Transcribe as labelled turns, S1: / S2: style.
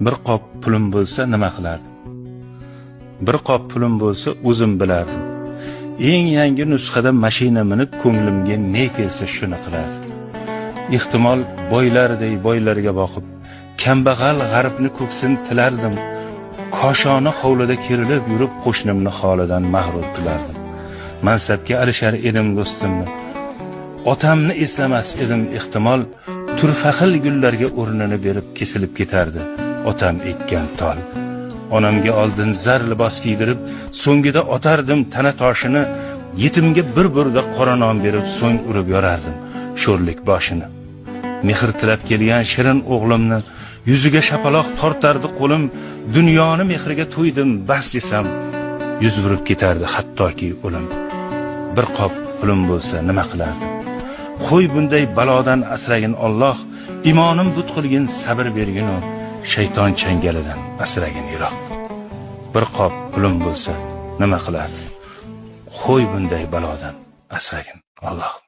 S1: Bir qop pulim bo'lsa nima qilardim? Bir qop pulim bo'lsa o'zim bilardim. Eng yangi nusxada mashina minib ko'nglimga ne kelsa shuni qilardim. Ehtimol boylardek boylarga boqib, kambag'al g'arbni ko'ksin tilardim. Koshona hovlida kerilib yurib qo'shnimni holidan mag'rur qilardim. Mansabga alishar edim do'stimni. Otamni eslamas edim ehtimol, turfaxil gullarga o'rnini berib kesilib ketardi otam ekkan tol. Onamga oldin zar libos kiydirib, so'ngida otardim tana toshini, yetimga bir burda qora non berib so'ng urib yorardim sho'rlik boshini. Mehr tilab kelgan shirin o'g'limni yuziga shapaloq tortardi qo'lim, dunyoni mehriga to'ydim bas desam, yuz burib ketardi hattoki o'lim. Bir qop pulim bo'lsa nima qilardim? Qo'y bunday balodan asragin Alloh, imonim but qilgin sabr bergin u, shayton changalidan asragin yiroq. Bir qop pulim bo'lsa nima qilardim? Qo'y bunday balodan asragin Alloh.